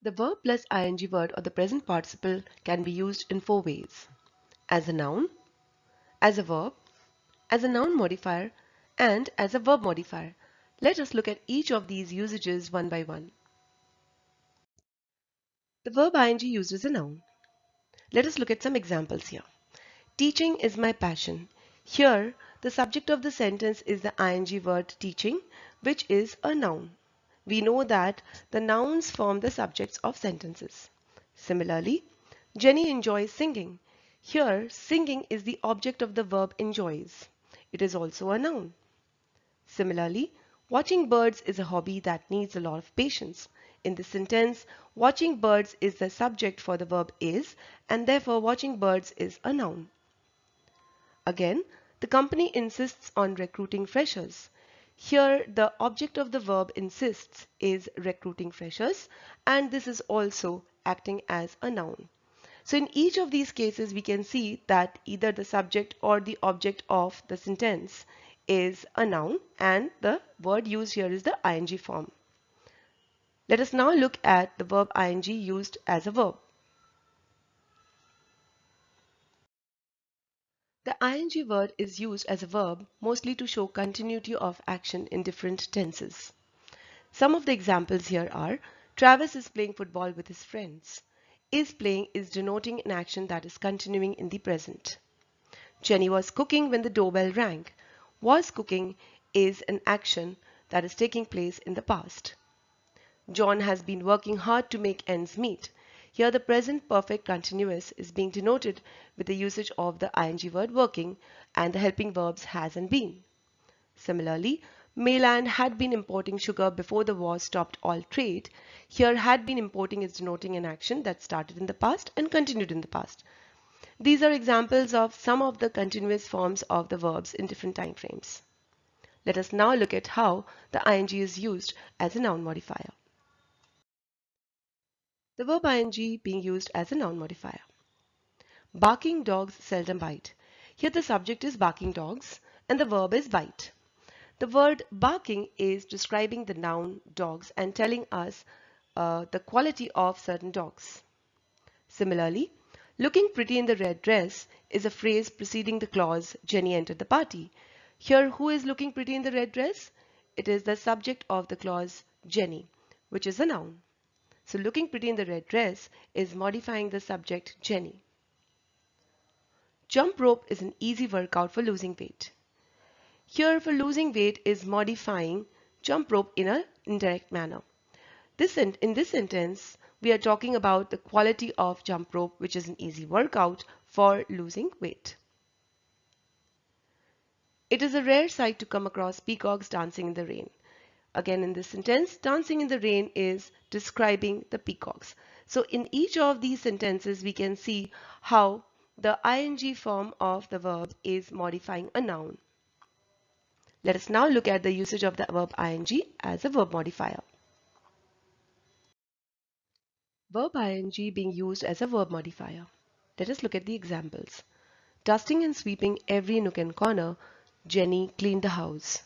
The verb plus ing word or the present participle can be used in four ways: as a noun, as a verb, as a noun modifier, and as a verb modifier. Let us look at each of these usages one by one. The verb ing used as a noun. Let us look at some examples here. Teaching is my passion. Here, the subject of the sentence is the ing word teaching, which is a noun. We know that the nouns form the subjects of sentences. Similarly, Jenny enjoys singing. Here, singing is the object of the verb enjoys. It is also a noun. Similarly, watching birds is a hobby that needs a lot of patience. In this sentence, watching birds is the subject for the verb is, and therefore watching birds is a noun. Again, the company insists on recruiting freshers. Here, the object of the verb insists is recruiting freshers, and this is also acting as a noun. So in each of these cases, we can see that either the subject or the object of the sentence is a noun, and the word used here is the ing form. Let us now look at the verb ing used as a verb. The ing word is used as a verb mostly to show continuity of action in different tenses. Some of the examples here are: Travis is playing football with his friends. Is playing is denoting an action that is continuing in the present. Jenny was cooking when the doorbell rang. Was cooking is an action that is taking place in the past. John has been working hard to make ends meet. Here the present perfect continuous is being denoted with the usage of the ing word working and the helping verbs has and been. Similarly, Mayland had been importing sugar before the war stopped all trade. Here had been importing is denoting an action that started in the past and continued in the past. These are examples of some of the continuous forms of the verbs in different time frames. Let us now look at how the ing is used as a noun modifier. The verb ing being used as a noun modifier. Barking dogs seldom bite. Here the subject is barking dogs and the verb is bite. The word barking is describing the noun dogs and telling us the quality of certain dogs. Similarly, looking pretty in the red dress is a phrase preceding the clause Jenny entered the party. Here, who is looking pretty in the red dress? It is the subject of the clause Jenny, which is a noun. So looking pretty in the red dress is modifying the subject Jenny. Jump rope is an easy workout for losing weight. Here for losing weight is modifying jump rope in an indirect manner. In this sentence, we are talking about the quality of jump rope, which is an easy workout for losing weight. It is a rare sight to come across peacocks dancing in the rain. Again, in this sentence, dancing in the rain is describing the peacocks. So in each of these sentences, we can see how the ing form of the verb is modifying a noun. Let us now look at the usage of the verb ing as a verb modifier. Verb ing being used as a verb modifier. Let us look at the examples. Dusting and sweeping every nook and corner, Jenny cleaned the house.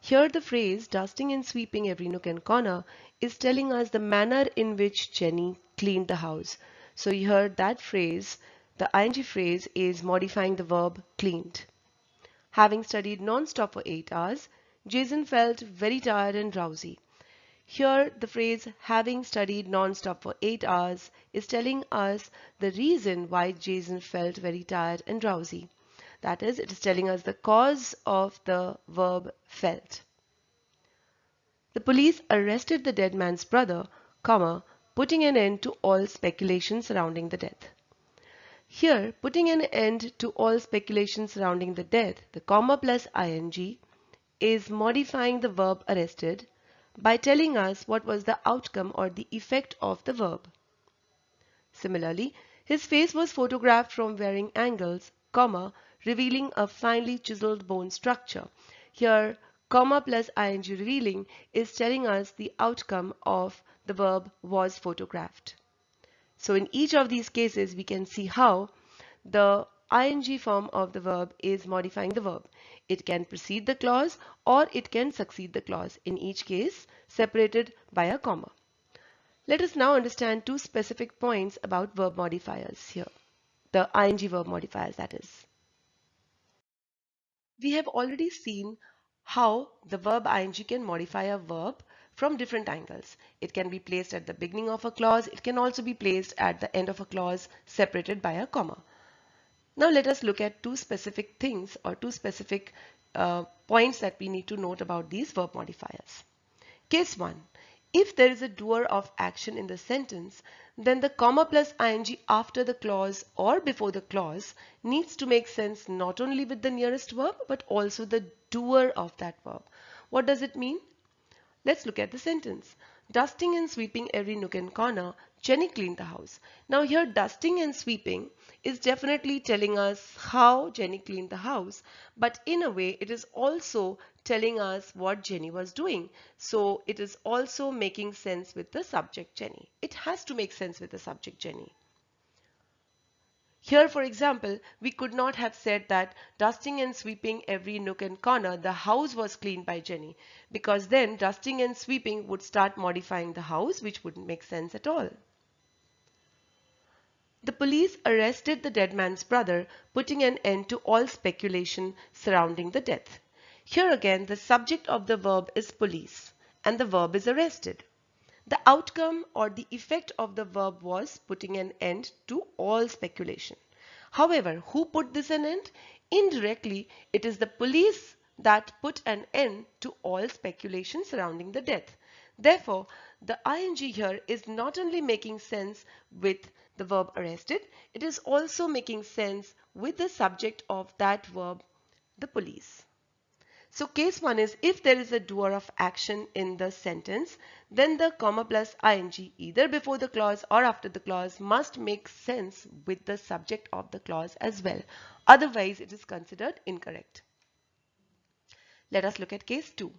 Here the phrase dusting and sweeping every nook and corner is telling us the manner in which Jenny cleaned the house. So you heard that phrase, the ing phrase is modifying the verb cleaned. Having studied non-stop for 8 hours, Jason felt very tired and drowsy. Here the phrase having studied non-stop for 8 hours is telling us the reason why Jason felt very tired and drowsy. That is, it is telling us the cause of the verb felt. The police arrested the dead man's brother, putting an end to all speculation surrounding the death. Here, putting an end to all speculation surrounding the death, the comma plus ing is modifying the verb arrested by telling us what was the outcome or the effect of the verb. Similarly, his face was photographed from varying angles, revealing a finely chiseled bone structure. Here, comma plus ing revealing is telling us the outcome of the verb was photographed. So in each of these cases, we can see how the ing form of the verb is modifying the verb. It can precede the clause or it can succeed the clause, in each case separated by a comma. Let us now understand two specific points about verb modifiers here, the ing verb modifiers that is. We have already seen how the verb ing can modify a verb from different angles. It can be placed at the beginning of a clause. It can also be placed at the end of a clause separated by a comma. Now let us look at two specific things or two specific points that we need to note about these verb modifiers. Case 1. If there is a doer of action in the sentence, then the comma plus ing after the clause or before the clause needs to make sense not only with the nearest verb but also the doer of that verb. What does it mean? Let's look at the sentence. Dusting and sweeping every nook and corner, Jenny cleaned the house. Now here dusting and sweeping is definitely telling us how Jenny cleaned the house, but in a way it is also telling us what Jenny was doing. So it is also making sense with the subject Jenny. It has to make sense with the subject Jenny. Here, for example, we could not have said that dusting and sweeping every nook and corner, the house was cleaned by Jenny, because then dusting and sweeping would start modifying the house, which wouldn't make sense at all. The police arrested the dead man's brother, putting an end to all speculation surrounding the death. Here again, the subject of the verb is police, and the verb is arrested. The outcome or the effect of the verb was putting an end to all speculation. However, who put this an end? Indirectly, it is the police that put an end to all speculation surrounding the death. Therefore, the ing here is not only making sense with the verb arrested, it is also making sense with the subject of that verb, the police. So case 1 is if there is a doer of action in the sentence, then the comma plus ing either before the clause or after the clause must make sense with the subject of the clause as well. Otherwise, it is considered incorrect. Let us look at case 2.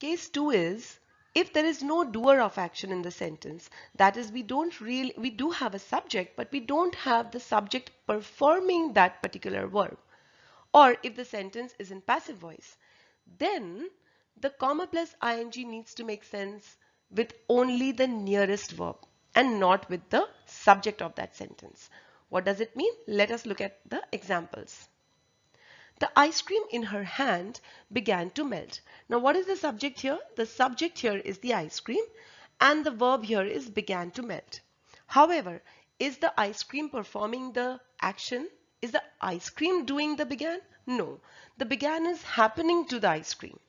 Case 2 is if there is no doer of action in the sentence, that is we do have a subject but we don't have the subject performing that particular verb. Or if the sentence is in passive voice, then the comma plus ing needs to make sense with only the nearest verb and not with the subject of that sentence. What does it mean? Let us look at the examples. The ice cream in her hand began to melt. Now what is the subject here? The subject here is the ice cream and the verb here is began to melt. However, is the ice cream performing the action? Is the ice cream doing the began? No, the began is happening to the ice cream.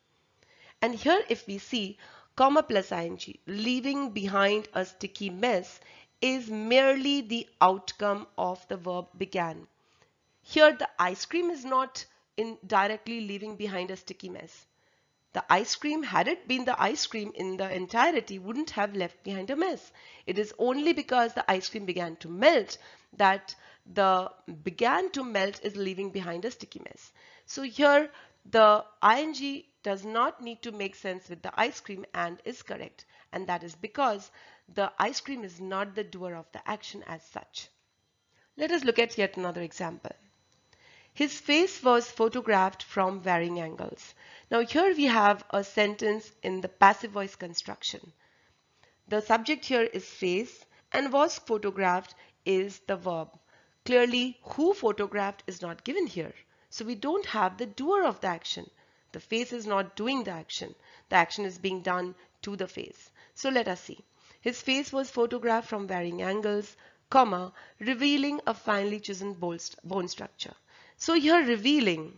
And here if we see comma plus ing, leaving behind a sticky mess is merely the outcome of the verb began. Here the ice cream is not directly leaving behind a sticky mess. The ice cream, had it been the ice cream in the entirety, wouldn't have left behind a mess. It is only because the ice cream began to melt that the began to melt is leaving behind a sticky mess. So here the ing does not need to make sense with the ice cream and is correct. And that is because the ice cream is not the doer of the action as such. Let us look at yet another example. His face was photographed from varying angles. Now here we have a sentence in the passive voice construction. The subject here is face and was photographed is the verb. Clearly, who photographed is not given here. So we don't have the doer of the action. The face is not doing the action. The action is being done to the face. So let us see. His face was photographed from varying angles, comma, revealing a finely chiseled bone structure. So here revealing,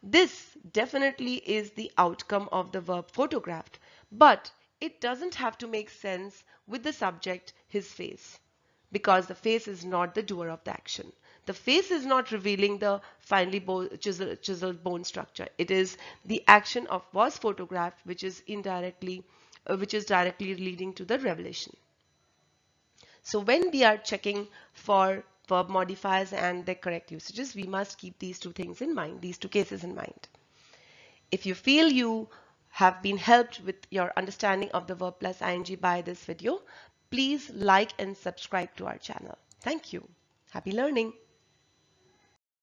this definitely is the outcome of the verb photographed, but it doesn't have to make sense with the subject his face because the face is not the doer of the action. The face is not revealing the finely chiseled bone structure. It is the action of was photographed which is directly leading to the revelation. So when we are checking for verb modifiers and their correct usages, we must keep these two things in mind, these two cases in mind. If you feel you have been helped with your understanding of the verb plus ing by this video, please like and subscribe to our channel. Thank you. Happy learning.